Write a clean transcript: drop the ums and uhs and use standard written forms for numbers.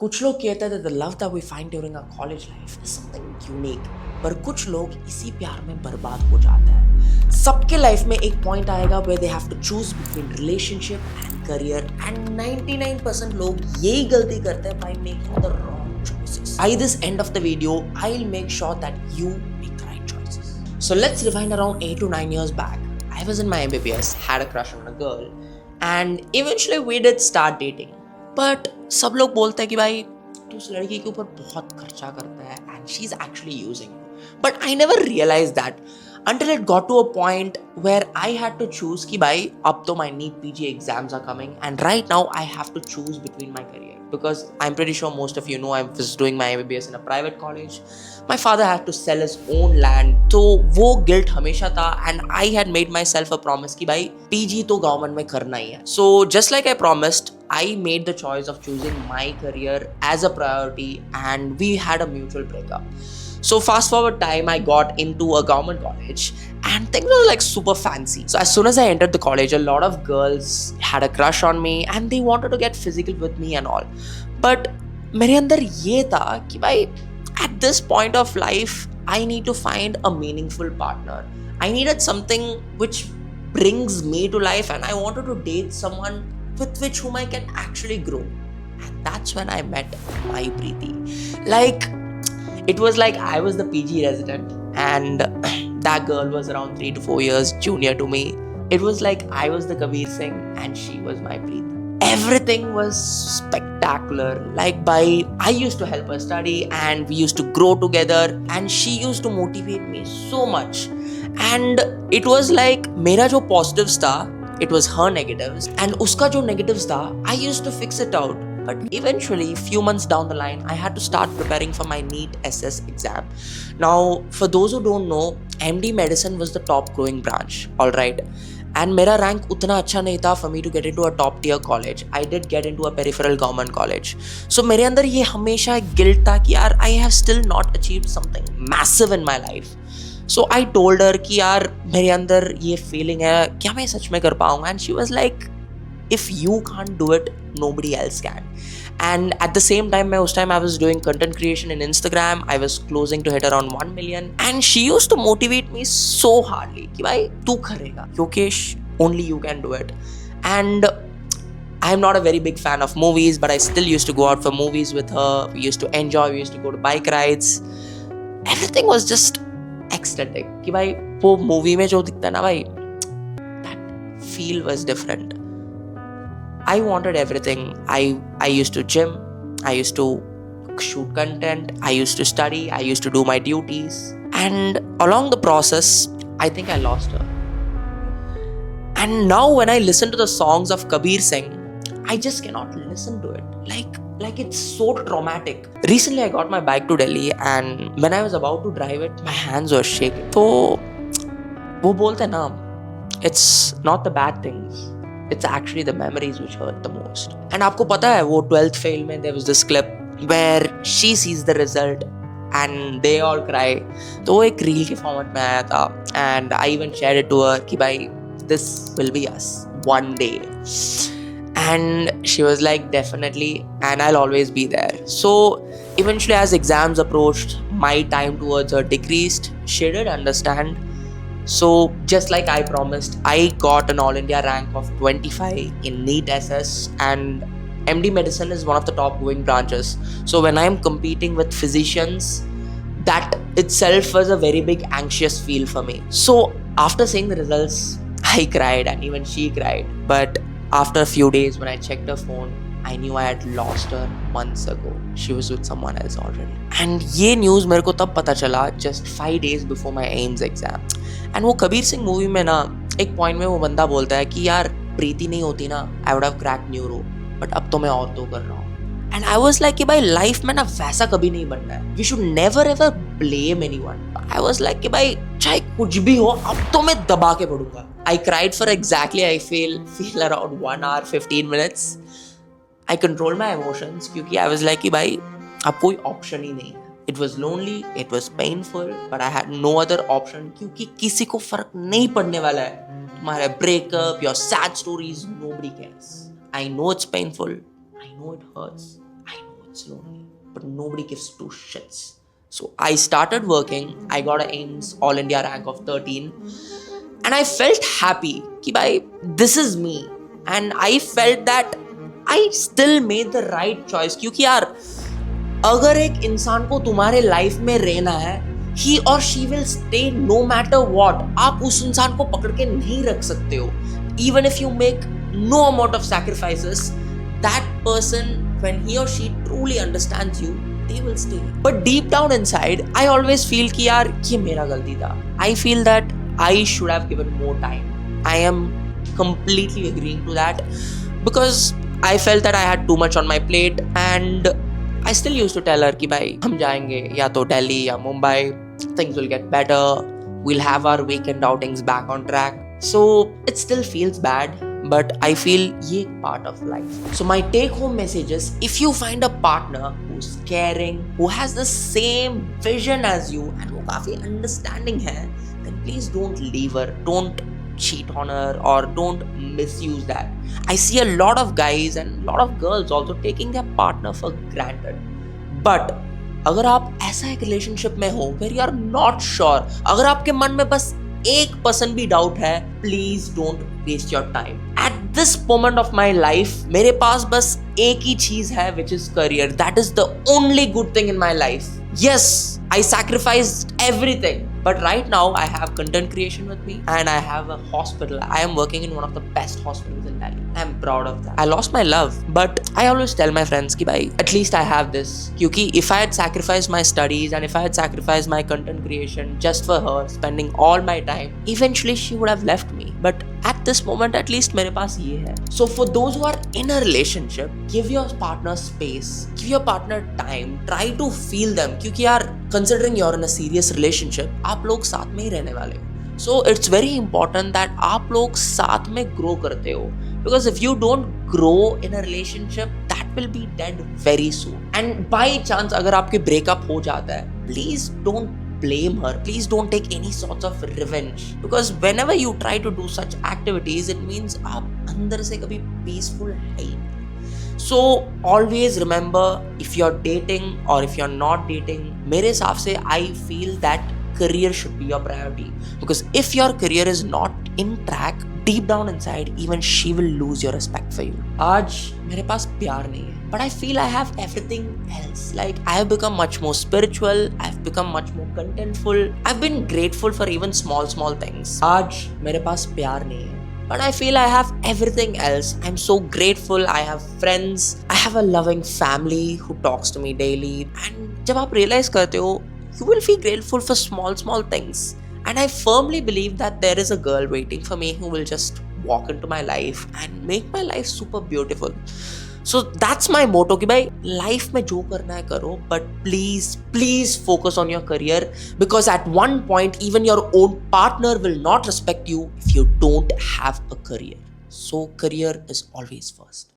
कुछ लोग कहते हैं that the love that we find during our college life is something unique, पर कुछ लोग इसी प्यार में बर्बाद हो जाते हैं। सबके लाइफ में एक पॉइंट आएगा where they have to choose between relationship and career, and 99% लोग यही गलती करते हैं by making the wrong choices. By this end of the video, I'll make sure that you make the right choices. So let's rewind around 8 to 9 years back. I was in my MBBS, had a crush on a girl, and eventually we did start dating. But सब लोग बोलते हैं कि भाई तू उस लड़की के ऊपर बहुत खर्चा करता है and she is actually using you. But I never realize that until it got to a point where I had to choose कि भाई अब तो my NEET PG exams are coming and right now I have to choose between my career because I'm pretty sure most of you know I was doing my MBBS in a private college. My father had to sell his own land, तो वो guilt हमेशा था and I had made myself a promise कि भाई PG तो government में करना ही है. So just like I promised, I made the choice of choosing my career as a priority and we had a mutual breakup. So fast forward time, I got into a government college and things were like super fancy. So as soon as I entered the college, a lot of girls had a crush on me and they wanted to get physical with me and all. But मेरे अंदर ये था कि भाई at this point of life, I need to find a meaningful partner. I needed something which brings me to life and I wanted to date someone with which whom I can actually grow. And that's when I met my Preeti. Like, it was like I was the PG resident and that girl was around 3 to 4 years junior to me. It was like I was the Kabir Singh and she was my Preeti. Everything was spectacular. Like I used to help her study and we used to grow together and she used to motivate me so much. And it was like मेरा जो positives था, it was her negatives and उसका जो negatives था, I used to fix it out. But eventually, few months down the line, I had to start preparing for my NEET SS exam. Now, for those who don't know, MD Medicine was the top growing branch, alright? And मेरा rank उतना अच्छा नहीं था for me to get into a top tier college. I did get into a peripheral government college. So मेरे अंदर ये हमेशा guilt था कि यार I have still not achieved something massive in my life. So I told her कि यार मेरे अंदर ये feeling है, क्या मैं सच में कर पाऊँगा? And she was like, if you can't do it, nobody else can. And at the same time, I was doing content creation in Instagram. I was closing to hit around 1 million. And she used to motivate me so hardly कि भाई तू करेगा, Yokesh, only you can do it. And I'm not a very big fan of movies, but I still used to go out for movies with her. We used to enjoy, we used to go to bike rides. Everything was just ecstatic कि भाई वो movie में जो दिखता है ना भाई, that feel was different. I wanted everything. I used to gym, I used to shoot content, I used to study, I used to do my duties. And along the process, I think I lost her. And now when I listen to the songs of Kabir Singh, I just cannot listen to it. Like it's so traumatic. Recently I got my bike to Delhi and when I was about to drive it, my hands were shaking. So, वो बोलते हैं ना, it's not the bad things. It's actually the memories which hurt the most. And आपको पता है वो 12th fail में there was this clip where she sees the result and they all cry. तो वो एक reel के format में आया था and I even shared it to her कि भाई this will be us one day. And she was like definitely and I'll always be there. So eventually as exams approached, my time towards her decreased. She did understand. So just like I promised, I got an all India rank of 25 in NEET SS and MD Medicine is one of the top growing branches. So when I'm competing with physicians, that itself was a very big anxious feel for me. So after seeing the results, I cried and even she cried. But after a few days when I checked her phone, I knew I had lost her months ago. She was with someone else already. And ये news मेरे को तब पता चला just 5 days before my AIMS exam. And वो Kabir Singh movie में ना एक पॉइंट में वो बंदा बोलता है कि यार प्रीति नहीं होती ना I would have cracked neuro, but अब तो मैं और तो कर रहा हूँ. And I was like कि भाई लाइफ में ना वैसा कभी नहीं बनना है. We should never ever blame anyone. I was like कि भाई चाहे कुछ भी हो अब तो मैं दबा के पढ़ूंगा. I cried for exactly I feel around 1 hour 15 minutes. I controlled my emotions क्योंकि I was like कि भाई अब कोई ऑप्शन ही नहीं है. It was lonely, it was painful, but I had no other option क्योंकि किसी को फर्क नहीं पड़ने वाला है. तुम्हारे breakup, your sad stories, nobody cares. I know it's painful, I know it hurts, I know It's lonely, but nobody gives two shits. So I started working. I got an AIMS All India rank of 13, and I felt happy कि भाई this is me, and I felt that I still made the right choice. क्योंकि यार अगर एक इंसान को तुम्हारे life में रहना है, he or she will stay no matter what. आप उस इंसान को पकड़ के नहीं रख सकते हो. Even if you make no amount of sacrifices, that person, when he or she truly understands you, they will stay. But deep down inside, I always feel कि यार ये मेरा गलती था. I feel that I should have given more time. I am completely agreeing to that because I felt that I had too much on my plate, and I still used to tell her कि भाई हम जाएंगे या तो दिल्ली या Mumbai, things will get better, we'll have our weekend outings back on track. So it still feels bad, but I feel ये एक part of life. So my take home message is, if you find a partner who's caring, who has the same vision as you, and वो काफी understanding है, then please don't leave her, don't cheat on her, or don't misuse that. I see a lot of guys and a lot of girls also taking their partner for granted. But अगर आप ऐसा एक relationship में हो where you are not sure, अगर आपके मन में बस 1% भी डाउट है, please don't waste your time. At this moment of my life मेरे पास बस एक ही चीज है, which is career. That is the only good thing in my life. Yes, I sacrificed everything, but right now I have content creation with me, and I have a hospital. I am working in one of the best hospitals in Delhi. I'm proud of that. I lost my love, but I always tell my friends कि भाई at least I have this. क्योंकि if I had sacrificed my studies and if I had sacrificed my content creation just for her, spending all my time, eventually she would have left me. But at this moment, at least मेरे पास ये है. So for those who are in a relationship, give your partner space, give your partner time, try to feel them. क्योंकि यार considering you're in a serious relationship, आप लोग साथ में ही रहने वाले हो. So it's very important that आप लोग साथ में grow करते हो. Because if you don't grow in a relationship, that will be dead very soon. And by chance अगर आपके breakup हो जाता है, please don't blame her. Please don't take any sorts of revenge. Because whenever you try to do such activities, it means आप अंदर से कभी peaceful है ही नहीं. So always remember, if you're dating or if you're not dating, मेरे हिसाब से I feel that career should be your priority. Because if your career is not in track, deep down inside, even she will lose your respect for you. आज मेरे पास प्यार नहीं है, but I feel I have everything else. Like I have become much more spiritual. I've become much more contentful. I've been grateful for even small things. आज मेरे पास प्यार नहीं है, but I feel I have everything else. I'm so grateful. I have friends. I have a loving family who talks to me daily. And जब आप realize करते हो, you will feel grateful for small things. And I firmly believe that there is a girl waiting for me who will just walk into my life and make my life super beautiful. So that's my motto कि भाई life में जो करना है करो, but please focus on your career, because at one point even your own partner will not respect you if you don't have a career. So career is always first.